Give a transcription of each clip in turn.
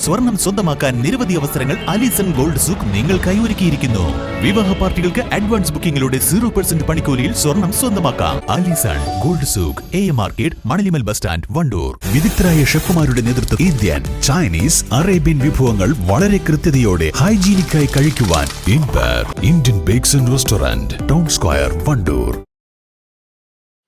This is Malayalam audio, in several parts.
സ്വർണം സ്വന്തമാക്കാൻ നിരവധി അവസരങ്ങൾ അലിസൺ ഗോൾഡ് സൂക്ക് നിങ്ങൾക്കായി ഒരുക്കിയിരിക്കുന്നു. വിവാഹ പാർട്ടികൾക്ക് അഡ്വാൻസ് ബുക്കിംഗിലൂടെ 0% പണിക്കൂലിയിൽ സ്വർണം സ്വന്തമാക്കാം. Alison gold souk, AM market, Manalimal bus stand, Wandoor. വിദഗ്ധരായ ഷെഫുമാരുടെ നേതൃത്വത്തിൽ ഇന്ത്യൻ, ചൈനീസ്, അറേബ്യൻ വിഭവങ്ങൾ വളരെ കൃത്യതയോടെ ഹൈജീനിക്കായി കഴിക്കുവാൻ Indian bakes and restaurant, town square, Wandoor.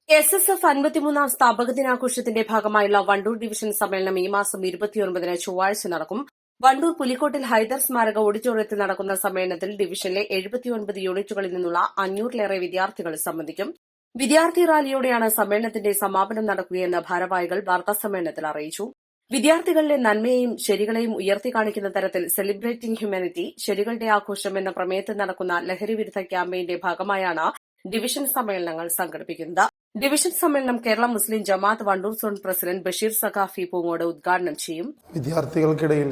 SSF 53-ാം സ്ഥാപക ദിനാഘോഷത്തിന്റെ ഭാഗമായുള്ള വണ്ടൂർ ഡിവിഷൻ സമ്മേളനം ഈ മാസം 29-ന് ചൊവ്വാഴ്ച നടക്കും. വണ്ടൂർ പുലിക്കോട്ടിൽ ഹൈദർ സ്മാരക ഓഡിറ്റോറിയത്തിൽ നടക്കുന്ന സമ്മേളനത്തിൽ ഡിവിഷനിലെ 79 യൂണിറ്റുകളിൽ നിന്നുള്ള 500-ലേറെ വിദ്യാർത്ഥികൾ സംബന്ധിക്കും. വിദ്യാർത്ഥി റാലിയോടെയാണ് സമ്മേളനത്തിന്റെ സമാപനം നടക്കുകയെന്ന് ഭാരവാഹികൾ വാർത്താസമ്മേളനത്തിൽ അറിയിച്ചു. വിദ്യാർത്ഥികളിലെ നന്മയെയും ശരികളെയും ഉയർത്തിക്കാണിക്കുന്ന തരത്തിൽ സെലിബ്രേറ്റിംഗ് ഹ്യൂമാനിറ്റി, ശരികളുടെ ആഘോഷം എന്ന പ്രമേയത്തിൽ നടക്കുന്ന ലഹരിവിരുദ്ധ ക്യാമ്പയിന്റെ ഭാഗമായാണ് ഡിവിഷൻ സമ്മേളനങ്ങൾ സംഘടിപ്പിക്കുന്നത്. ഡിവിഷൻ സമ്മേളനം കേരള മുസ്ലിം ജമാഅത്ത് വണ്ടൂർ സോൺ പ്രസിഡന്റ് ബഷീർ സഖാഫി പൂങ്ങോട് ഉദ്ഘാടനം ചെയ്യും. വിദ്യാർത്ഥികൾക്കിടയിൽ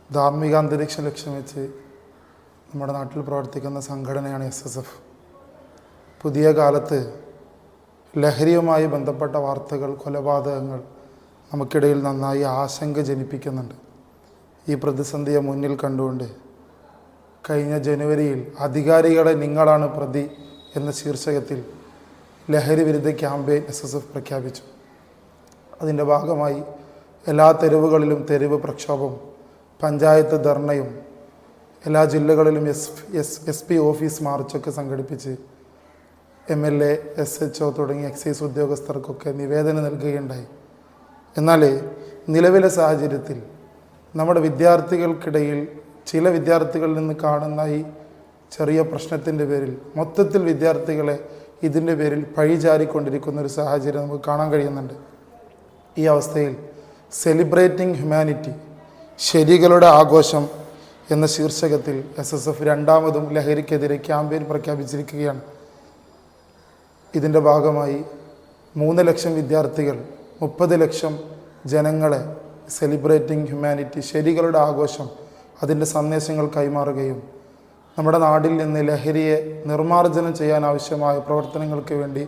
ധാർമ്മിക അന്തരീക്ഷം ലക്ഷ്യം വെച്ച് നമ്മുടെ നാട്ടിൽ പ്രവർത്തിക്കുന്ന സംഘടനയാണ് SSF. പുതിയ കാലത്ത് ലഹരിയുമായി ബന്ധപ്പെട്ട വാർത്തകൾ, കൊലപാതകങ്ങൾ നമുക്കിടയിൽ നന്നായി ആശങ്ക ജനിപ്പിക്കുന്നുണ്ട്. ഈ പ്രതിസന്ധിയെ മുന്നിൽ കണ്ടുകൊണ്ട് കഴിഞ്ഞ ജനുവരിയിൽ അധികാരികളെ നിങ്ങളാണ് പ്രതി എന്ന ശീർഷകത്തിൽ ലഹരി വിരുദ്ധ ക്യാമ്പയിൻ SSF പ്രഖ്യാപിച്ചു. അതിൻ്റെ ഭാഗമായി എല്ലാ തെരുവുകളിലും തെരുവ് പ്രക്ഷോഭം, പഞ്ചായത്ത് ധർണയും, എല്ലാ ജില്ലകളിലും SP ഓഫീസ് മാർച്ചൊക്കെ സംഘടിപ്പിച്ച് MLA, SHO തുടങ്ങിയ എക്സൈസ് ഉദ്യോഗസ്ഥർക്കൊക്കെ നിവേദനം നൽകുകയുണ്ടായി. എന്നാൽ നിലവിലെ സാഹചര്യത്തിൽ നമ്മുടെ വിദ്യാർത്ഥികൾക്കിടയിൽ ചില വിദ്യാർത്ഥികളിൽ നിന്ന് കാണുന്ന ഈ ചെറിയ പ്രശ്നത്തിൻ്റെ പേരിൽ മൊത്തത്തിൽ വിദ്യാർത്ഥികളെ ഇതിൻ്റെ പേരിൽ പഴിചാരിക്കൊണ്ടിരിക്കുന്ന ഒരു സാഹചര്യം നമുക്ക് കാണാൻ കഴിയുന്നുണ്ട്. ഈ അവസ്ഥയിൽ സെലിബ്രേറ്റിംഗ് ഹ്യൂമാനിറ്റി, ശരികളുടെ ആഘോഷം എന്ന ശീർഷകത്തിൽ SSF രണ്ടാമതും ലഹരിക്കെതിരെ ക്യാമ്പയിൻ പ്രഖ്യാപിച്ചിരിക്കുകയാണ്. ഇതിൻ്റെ ഭാഗമായി 3 ലക്ഷം വിദ്യാർത്ഥികൾ 30 ലക്ഷം ജനങ്ങളെ സെലിബ്രേറ്റിംഗ് ഹ്യൂമാനിറ്റി, ശരികളുടെ ആഘോഷം, അതിൻ്റെ സന്ദേശങ്ങൾ കൈമാറുകയും നമ്മുടെ നാട്ടിൽ നിന്ന് ലഹരിയെ നിർമ്മാർജ്ജനം ചെയ്യാൻ ആവശ്യമായ പ്രവർത്തനങ്ങൾക്ക് വേണ്ടി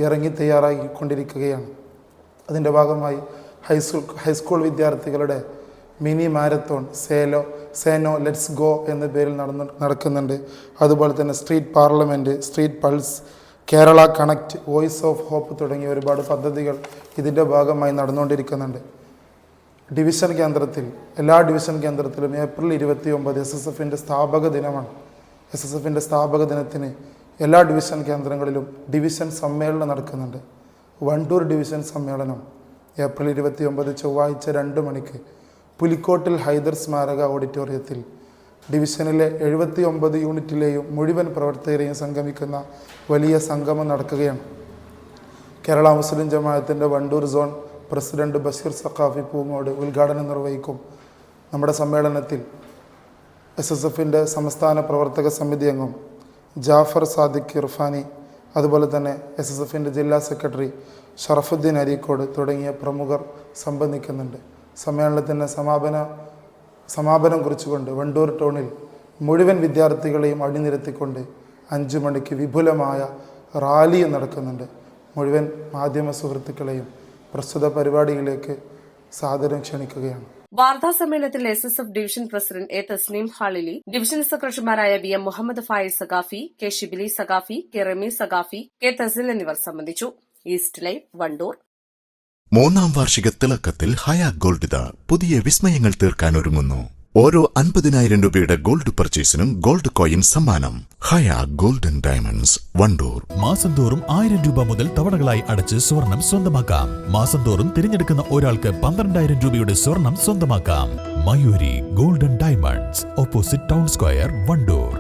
ഇറങ്ങി തയ്യാറായിക്കൊണ്ടിരിക്കുകയാണ്. അതിൻ്റെ ഭാഗമായി ഹൈസ്കൂൾ വിദ്യാർത്ഥികളുടെ mini marathon say no let's go എന്ന പേരിൽ നടക്കുന്നുണ്ട്. അതുപോലെ തന്നെ street parliament, street pulse, Kerala connect, voice of hope തുടങ്ങിയ ഒരുപാട് പദ്ധതികൾ ഇതിൻ്റെ ഭാഗമായി നടന്നുകൊണ്ടിരിക്കുന്നുണ്ട്. ഡിവിഷൻ കേന്ദ്രത്തിൽ, എല്ലാ ഡിവിഷൻ കേന്ദ്രത്തിലും ഏപ്രിൽ 29 SSFൻ്റെ സ്ഥാപക ദിനമാണ്. SSFൻ്റെ സ്ഥാപക ദിനത്തിന് എല്ലാ ഡിവിഷൻ കേന്ദ്രങ്ങളിലും ഡിവിഷൻ സമ്മേളനം നടക്കുന്നുണ്ട്. വണ്ടൂർ ഡിവിഷൻ സമ്മേളനം ഏപ്രിൽ 29 ചൊവ്വാഴ്ച 2 മണിക്ക് പുലിക്കോട്ടിൽ ഹൈദർ സ്മാരക ഓഡിറ്റോറിയത്തിൽ ഡിവിഷനിലെ 79 യൂണിറ്റിലെയും മുഴുവൻ പ്രവർത്തകരെയും സംഗമിക്കുന്ന വലിയ സംഗമം നടക്കുകയാണ്. കേരള മുസ്ലിം ജമാഅത്തിൻ്റെ വണ്ടൂർ സോൺ പ്രസിഡന്റ് ബഷീർ സഖാഫി പൂങ്ങോട് ഉദ്ഘാടനം നിർവഹിക്കും. നമ്മുടെ സമ്മേളനത്തിൽ SSFൻ്റെ സംസ്ഥാന പ്രവർത്തക സമിതി അംഗം ജാഫർ സാദിഖ് ഇർഫാനി, അതുപോലെ തന്നെ SSFൻ്റെ ജില്ലാ സെക്രട്ടറി ഷറഫുദ്ദീൻ അരീക്കോട് തുടങ്ങിയ പ്രമുഖർ സംബന്ധിക്കുന്നുണ്ട്. സമ്മേളനത്തിൻ്റെ സമാപനം കുറിച്ചുകൊണ്ട് വണ്ടൂർ ടൗണിൽ മുഴുവൻ വിദ്യാർത്ഥികളെയും അണിനിരത്തിക്കൊണ്ട് 5 മണിക്ക് വിപുലമായ റാലി നടക്കുന്നുണ്ട്. മുഴുവൻ മാധ്യമ സുഹൃത്തുക്കളെയും പ്രസ്തുത പരിപാടിയിലേക്ക് സാദരം ക്ഷണിക്കുകയാണ്. വാർത്താ സമ്മേളനത്തിൽ SSF division president A Thasneem Halili, division സെക്രട്ടറിമാരായ VM Muhammed Fayis Saqafi, K Shibili Saqafi, K Ramees Saqafi, K Thasil എന്നിവർ സംബന്ധിച്ചു. East live, Wandoor. 3-ാം വാർഷിക തിളക്കത്തിൽ ഹയാ ഗോൾഡ് പുതിയ വിസ്മയങ്ങൾ തീർക്കാൻ ഒരുങ്ങുന്നു. ഓരോ 50,000 രൂപയുടെ ഗോൾഡ് പർച്ചേസിനും ഗോൾഡ് കോയിൻ സമ്മാനം. ഹയാ ഗോൾഡൻ ഡയമണ്ട്സ്, വണ്ടൂർ. മാസം തോറും 1000 രൂപ മുതൽ തവണകളായി അടച്ച് സ്വർണം സ്വന്തമാക്കാം. മാസം തോറും തിരഞ്ഞെടുക്കുന്ന ഒരാൾക്ക് 12,000 രൂപയുടെ സ്വർണം സ്വന്തമാക്കാം. Mayuri golden diamonds, opposite town square, Wandoor.